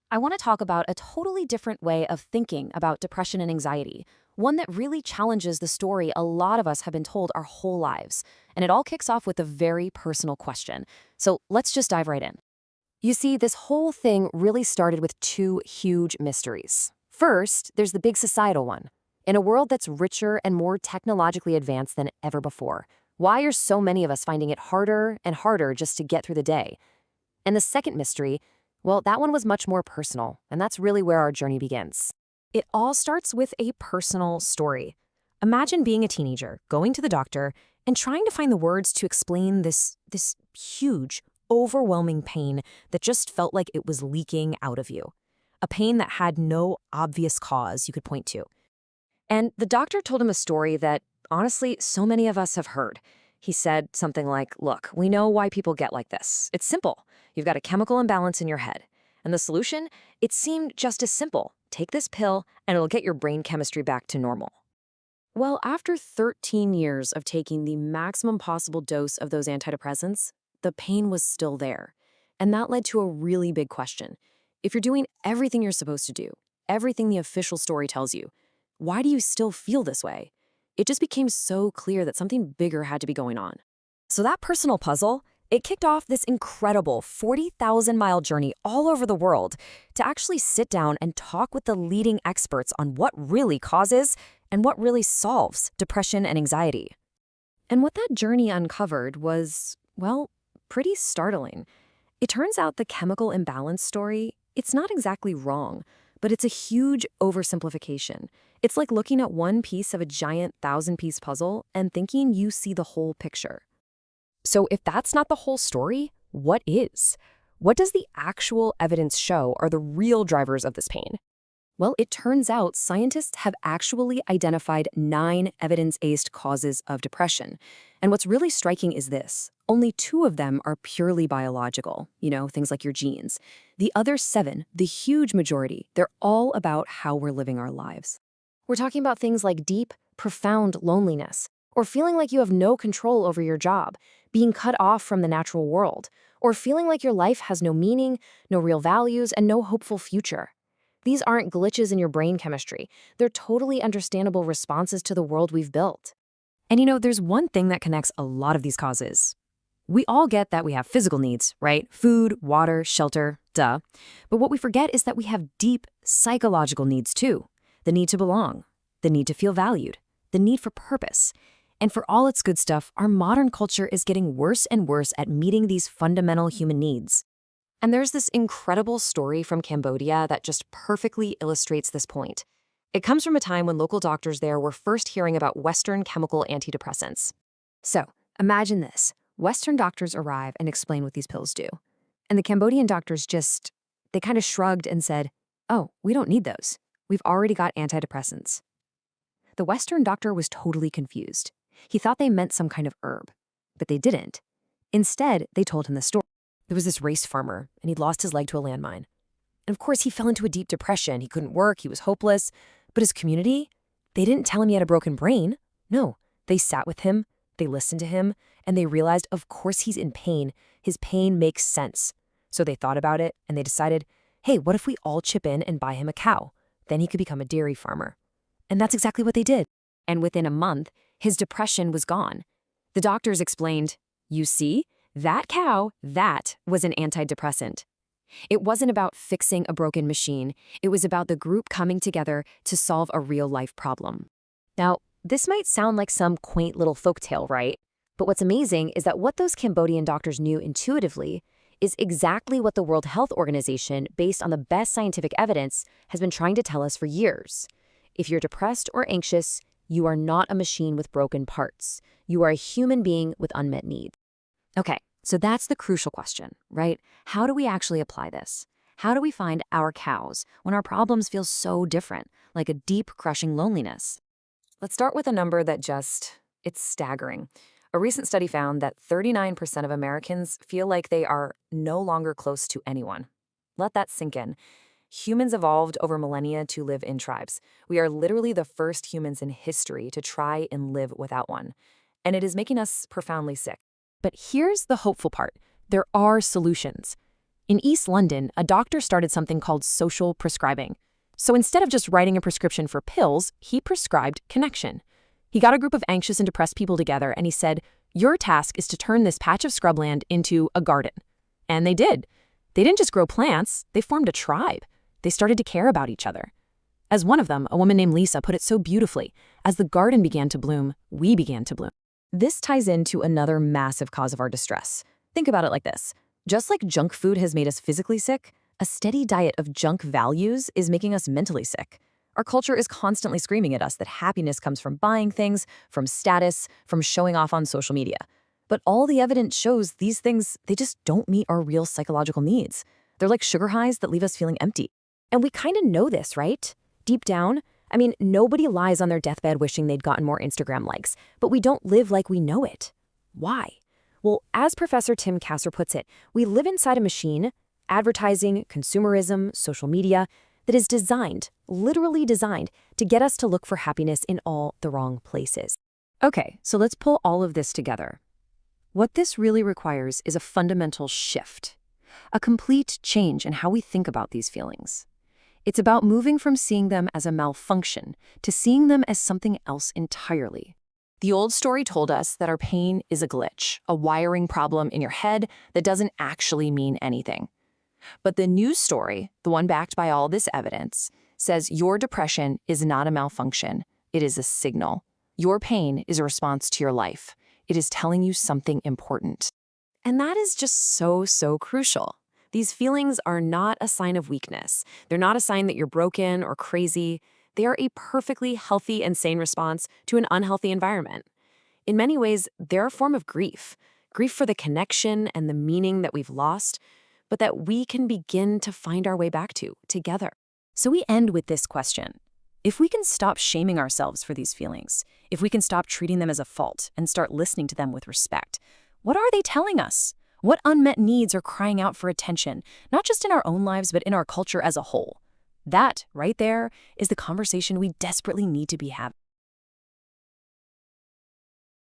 I want to talk about a totally different way of thinking about depression and anxiety, one that really challenges the story a lot of us have been told our whole lives. And it all kicks off with a very personal question. So let's just dive right in. You see, this whole thing really started with two huge mysteries. First, there's the big societal one. In a world that's richer and more technologically advanced than ever before, why are so many of us finding it harder and harder just to get through the day? And the second mystery, well, that one was much more personal, and that's really where our journey begins. It all starts with a personal story. Imagine being a teenager, going to the doctor, and trying to find the words to explain this huge, overwhelming pain that just felt like it was leaking out of you. A pain that had no obvious cause you could point to. And the doctor told him a story that, honestly, so many of us have heard. He said something like, look, we know why people get like this. It's simple. You've got a chemical imbalance in your head. And the solution? It seemed just as simple. Take this pill, and it'll get your brain chemistry back to normal. Well, after 13 years of taking the maximum possible dose of those antidepressants, the pain was still there. And that led to a really big question. If you're doing everything you're supposed to do, everything the official story tells you, why do you still feel this way? It just became so clear that something bigger had to be going on. So that personal puzzle, it kicked off this incredible 40,000-mile journey all over the world to actually sit down and talk with the leading experts on what really causes and what really solves depression and anxiety. And what that journey uncovered was, well, pretty startling. It turns out the chemical imbalance story, it's not exactly wrong, but it's a huge oversimplification. It's like looking at one piece of a giant 1,000-piece puzzle and thinking you see the whole picture. So if that's not the whole story, what is? What does the actual evidence show are the real drivers of this pain? Well, it turns out scientists have actually identified 9 evidence-based causes of depression. And what's really striking is this. Only 2 of them are purely biological, things like your genes. The other 7, the huge majority, they're all about how we're living our lives. We're talking about things like deep, profound loneliness, or feeling like you have no control over your job, being cut off from the natural world, or feeling like your life has no meaning, no real values, and no hopeful future. These aren't glitches in your brain chemistry. They're totally understandable responses to the world we've built. And there's one thing that connects a lot of these causes. We all get that we have physical needs, right? Food, water, shelter, duh. But what we forget is that we have deep psychological needs too. The need to belong, the need to feel valued, the need for purpose. And for all its good stuff, our modern culture is getting worse and worse at meeting these fundamental human needs. And there's this incredible story from Cambodia that just perfectly illustrates this point. It comes from a time when local doctors there were first hearing about Western chemical antidepressants. So, imagine this. Western doctors arrive and explain what these pills do. And the Cambodian doctors they kind of shrugged and said, oh, we don't need those. We've already got antidepressants. The Western doctor was totally confused. He thought they meant some kind of herb, but they didn't. Instead, they told him the story. There was this rice farmer, and he'd lost his leg to a landmine. And of course, he fell into a deep depression. He couldn't work, he was hopeless. But his community, they didn't tell him he had a broken brain. No, they sat with him, they listened to him, and they realized, of course he's in pain. His pain makes sense. So they thought about it, and they decided, hey, what if we all chip in and buy him a cow? Then he could become a dairy farmer. And that's exactly what they did. And within a month, his depression was gone. The doctors explained, you see, that cow, that was an antidepressant. It wasn't about fixing a broken machine. It was about the group coming together to solve a real-life problem. Now, this might sound like some quaint little folktale, right? But what's amazing is that what those Cambodian doctors knew intuitively is exactly what the World Health Organization, based on the best scientific evidence, has been trying to tell us for years. If you're depressed or anxious, you are not a machine with broken parts. You are a human being with unmet needs. Okay, so that's the crucial question, right? How do we actually apply this? How do we find our cows when our problems feel so different, like a deep, crushing loneliness? Let's start with a number that it's staggering. A recent study found that 39% of Americans feel like they are no longer close to anyone. Let that sink in. Humans evolved over millennia to live in tribes. We are literally the first humans in history to try and live without one. And it is making us profoundly sick. But here's the hopeful part. There are solutions. In East London, a doctor started something called social prescribing. So instead of just writing a prescription for pills, he prescribed connection. He got a group of anxious and depressed people together and he said, "Your task is to turn this patch of scrubland into a garden." And they did. They didn't just grow plants, they formed a tribe. They started to care about each other. As one of them, a woman named Lisa, put it so beautifully, as the garden began to bloom, we began to bloom. This ties into another massive cause of our distress. Think about it like this. Just like junk food has made us physically sick, a steady diet of junk values is making us mentally sick. Our culture is constantly screaming at us that happiness comes from buying things, from status, from showing off on social media. But all the evidence shows these things, they just don't meet our real psychological needs. They're like sugar highs that leave us feeling empty. And we kind of know this, right? Deep down, I mean, nobody lies on their deathbed wishing they'd gotten more Instagram likes, but we don't live like we know it. Why? Well, as Professor Tim Kasser puts it, we live inside a machine, advertising, consumerism, social media, that is designed, literally designed, to get us to look for happiness in all the wrong places. Okay, so let's pull all of this together. What this really requires is a fundamental shift, a complete change in how we think about these feelings. It's about moving from seeing them as a malfunction to seeing them as something else entirely. The old story told us that our pain is a glitch, a wiring problem in your head that doesn't actually mean anything. But the new story, the one backed by all this evidence, says your depression is not a malfunction. It is a signal. Your pain is a response to your life. It is telling you something important. And that is just so crucial. These feelings are not a sign of weakness. They're not a sign that you're broken or crazy. They are a perfectly healthy and sane response to an unhealthy environment. In many ways, they're a form of grief. Grief for the connection and the meaning that we've lost, but that we can begin to find our way back to together. So we end with this question. If we can stop shaming ourselves for these feelings, if we can stop treating them as a fault and start listening to them with respect, what are they telling us? What unmet needs are crying out for attention, not just in our own lives, but in our culture as a whole? That, right there, is the conversation we desperately need to be having.